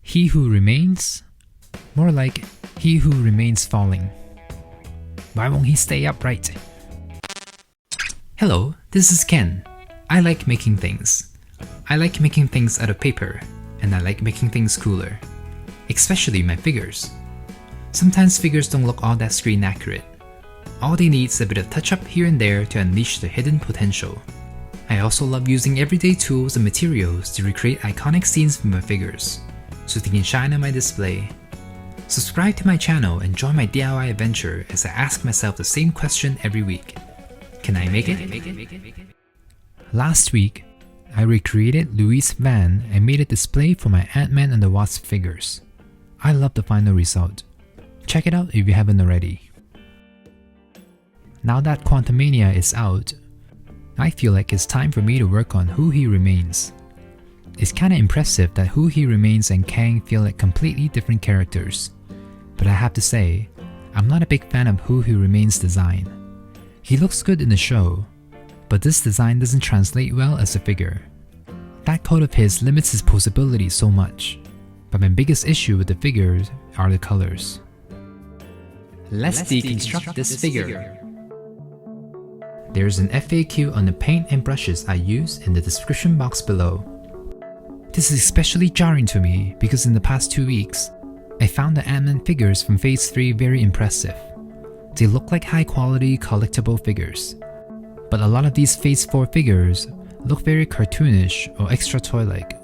He who remains? More like he who remains falling. Why won't he stay upright? Hello, this is Ken. I like making things. I like making things out of paper, and I like making things cooler. Especially my figures. Sometimes figures don't look all that screen accurate. All they need is a bit of touch-up here and there to unleash their hidden potential. I also love using everyday tools and materials to recreate iconic scenes from my figures, so they can shine on my display. Subscribe to my channel and join my DIY adventure as I ask myself the same question every week. Can I make it? Last week, I recreated Louis' van and made a display for my Ant-Man and the Wasp figures. I love the final result. Check it out if you haven't already. Now that Quantumania is out, I feel like it's time for me to work on Who He Remains. It's kinda impressive that Who He Remains and Kang feel like completely different characters, but I have to say, I'm not a big fan of Who He Remains' design. He looks good in the show, but this design doesn't translate well as a figure. That coat of his limits his posability so much, but my biggest issue with the figures are the colors. Let's deconstruct this figure. There's an FAQ on the paint and brushes I use in the description box below. This is especially jarring to me because in the past 2 weeks, I found the Ant-Man figures from Phase 3 very impressive. They look like high-quality collectible figures. But a lot of these Phase 4 figures look very cartoonish or extra toy-like.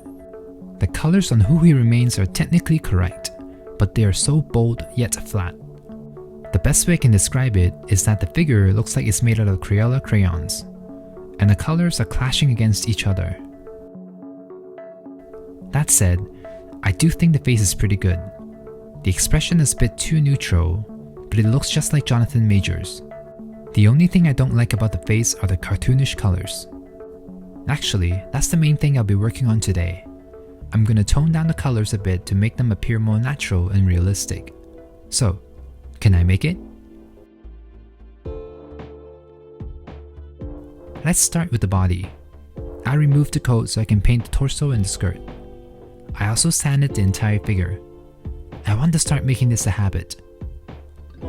The colors on Who He Remains are technically correct, but they are so bold yet flat. The best way I can describe it is that the figure looks like it's made out of Crayola crayons, and the colors are clashing against each other. That said, I do think the face is pretty good. The expression is a bit too neutral, but it looks just like Jonathan Majors. The only thing I don't like about the face are the cartoonish colors. Actually, that's the main thing I'll be working on today. I'm gonna tone down the colors a bit to make them appear more natural and realistic. So, can I make it? Let's start with the body. I removed the coat so I can paint the torso and the skirt. I also sanded the entire figure. I want to start making this a habit.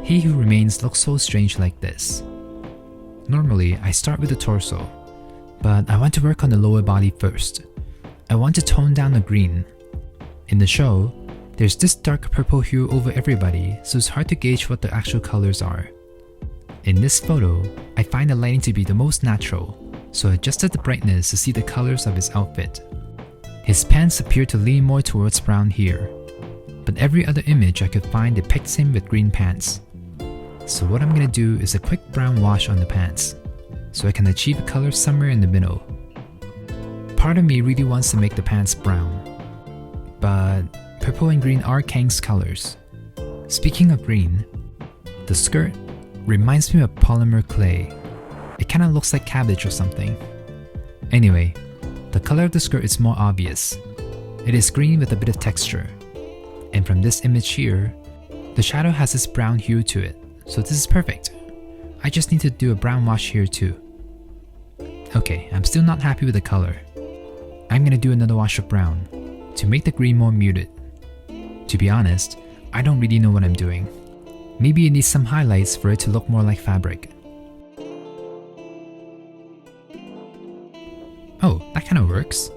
He Who Remains looks so strange like this. Normally, I start with the torso, but I want to work on the lower body first. I want to tone down the green. In the show, there's this dark purple hue over everybody, so it's hard to gauge what the actual colors are. In this photo, I find the lighting to be the most natural, so I adjusted the brightness to see the colors of his outfit. His pants appear to lean more towards brown here, but every other image I could find depicts him with green pants. So what I'm gonna do is a quick brown wash on the pants, so I can achieve a color somewhere in the middle. Part of me really wants to make the pants brown, but purple and green are Kang's colors. Speaking of green, the skirt reminds me of polymer clay. It kinda looks like cabbage or something. Anyway, the color of the skirt is more obvious. It is green with a bit of texture. And from this image here, the shadow has this brown hue to it, so this is perfect. I just need to do a brown wash here too. Okay, I'm still not happy with the color. I'm gonna do another wash of brown to make the green more muted. To be honest, I don't really know what I'm doing. Maybe it needs some highlights for it to look more like fabric. Oh, that kinda works.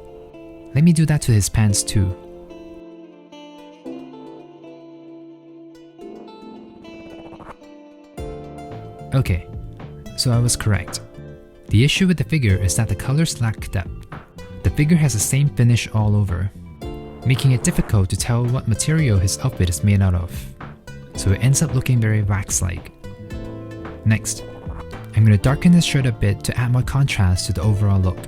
Let me do that to his pants too. Okay, so I was correct. The issue with the figure is that the colors lack depth. The figure has the same finish all over, making it difficult to tell what material his outfit is made out of, so it ends up looking very wax-like. Next, I'm going to darken this shirt a bit to add more contrast to the overall look.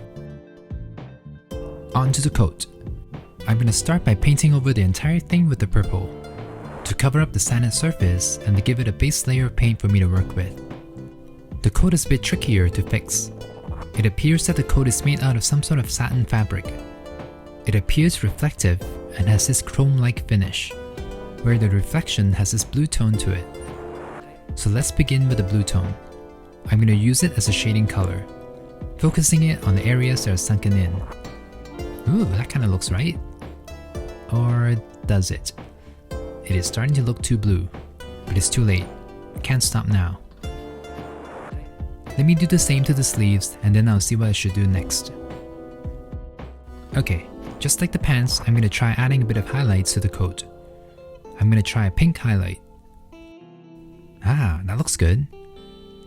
Onto the coat. I'm going to start by painting over the entire thing with the purple, to cover up the sanded surface and to give it a base layer of paint for me to work with. The coat is a bit trickier to fix. It appears that the coat is made out of some sort of satin fabric. It appears reflective and has this chrome-like finish, where the reflection has this blue tone to it. So let's begin with the blue tone. I'm going to use it as a shading color, focusing it on the areas that are sunken in. Ooh, that kind of looks right. Or does it? It is starting to look too blue, but it's too late. Can't stop now. Let me do the same to the sleeves and then I'll see what I should do next. Okay, just like the pants, I'm going to try adding a bit of highlights to the coat. I'm going to try a pink highlight. Ah, that looks good.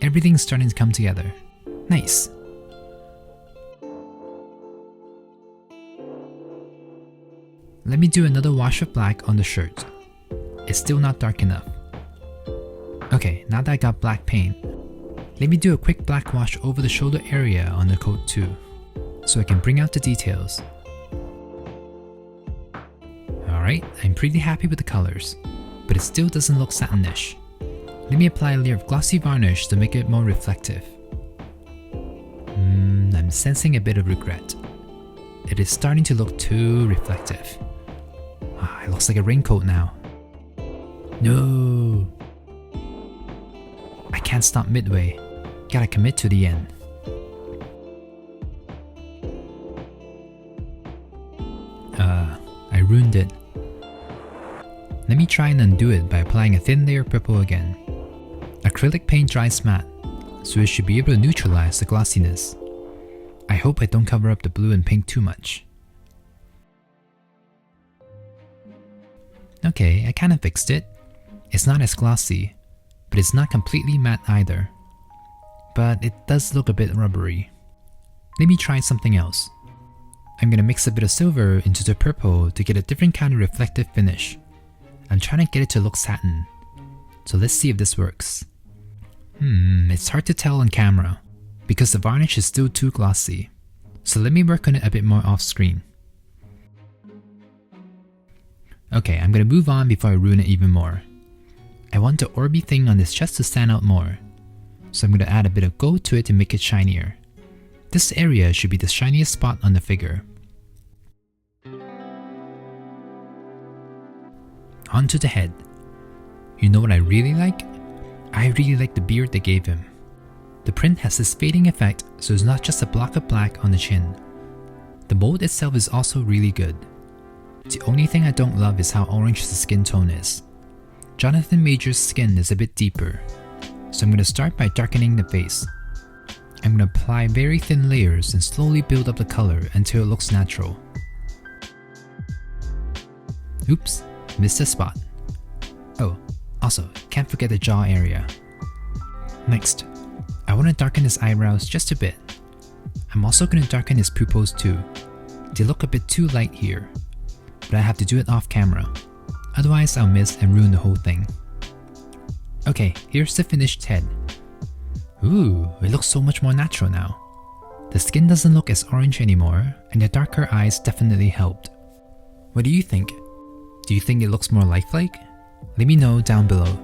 Everything's starting to come together. Nice. Let me do another wash of black on the shirt. It's still not dark enough. Okay, now that I got black paint, let me do a quick black wash over the shoulder area on the coat too, so I can bring out the details. Alright, I'm pretty happy with the colors, but it still doesn't look satinish. Let me apply a layer of glossy varnish to make it more reflective. I'm sensing a bit of regret. It is starting to look too reflective. It looks like a raincoat now. No! I can't stop midway. Gotta commit to the end. I ruined it. Let me try and undo it by applying a thin layer of purple again. Acrylic paint dries matte, so it should be able to neutralize the glossiness. I hope I don't cover up the blue and pink too much. Okay, I kinda fixed it. It's not as glossy, but it's not completely matte either. But it does look a bit rubbery. Let me try something else. I'm gonna mix a bit of silver into the purple to get a different kind of reflective finish. I'm trying to get it to look satin. So let's see if this works. It's hard to tell on camera because the varnish is still too glossy. So let me work on it a bit more off screen. Okay, I'm gonna move on before I ruin it even more. I want the orby thing on this chest to stand out more. So I'm gonna add a bit of gold to it to make it shinier. This area should be the shiniest spot on the figure. Onto the head. You know what I really like? I really like the beard they gave him. The print has this fading effect, so it's not just a block of black on the chin. The mold itself is also really good. The only thing I don't love is how orange the skin tone is. Jonathan Major's skin is a bit deeper, so I'm going to start by darkening the face. I'm going to apply very thin layers and slowly build up the color until it looks natural. Oops, missed a spot. Oh, also, can't forget the jaw area. Next, I want to darken his eyebrows just a bit. I'm also going to darken his pupils too. They look a bit too light here, but I have to do it off camera. Otherwise I'll miss and ruin the whole thing. Okay, here's the finished head. Ooh, it looks so much more natural now. The skin doesn't look as orange anymore, and the darker eyes definitely helped. What do you think? Do you think it looks more lifelike? Let me know down below.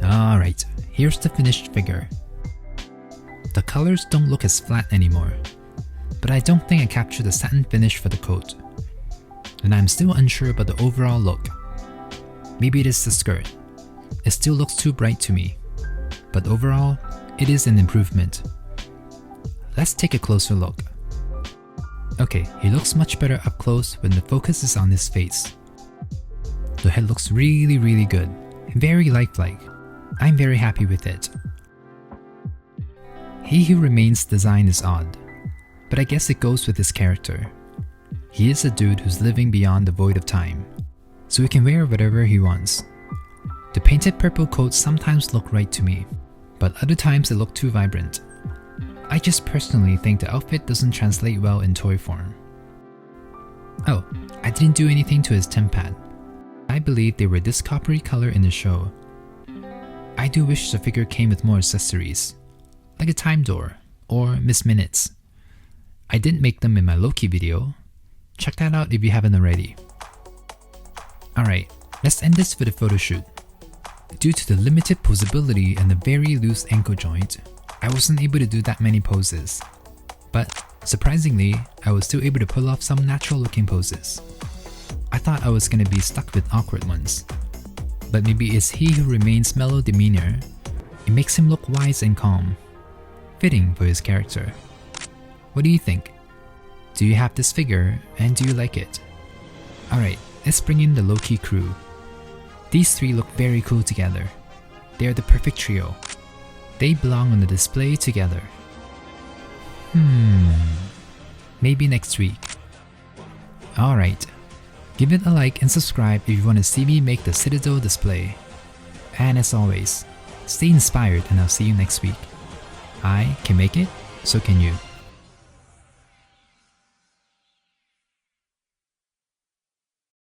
Alright, here's the finished figure. The colors don't look as flat anymore, but I don't think I captured the satin finish for the coat. And I'm still unsure about the overall look. Maybe it is the skirt. It still looks too bright to me, but overall, it is an improvement. Let's take a closer look. Okay, he looks much better up close when the focus is on his face. The head looks really good, very lifelike. I'm very happy with it. He Who Remains design is odd, but I guess it goes with his character. He is a dude who's living beyond the void of time, so he can wear whatever he wants. The painted purple coats sometimes look right to me, but other times they look too vibrant. I just personally think the outfit doesn't translate well in toy form. Oh, I didn't do anything to his temp pad. I believe they were this coppery color in the show. I do wish the figure came with more accessories, like a time door or Miss Minutes. I didn't make them in my Loki video. Check that out if you haven't already. Alright, let's end this with a photo shoot. Due to the limited posability and the very loose ankle joint, I wasn't able to do that many poses. But surprisingly, I was still able to pull off some natural looking poses. I thought I was gonna be stuck with awkward ones. But maybe it's He Who Remains' mellow demeanor. It makes him look wise and calm, fitting for his character. What do you think? Do you have this figure and do you like it? Alright, let's bring in the Loki crew. These three look very cool together. They are the perfect trio. They belong on the display together. Maybe next week. Alright, give it a like and subscribe if you want to see me make the Citadel display. And as always, stay inspired and I'll see you next week. I can make it, so can you.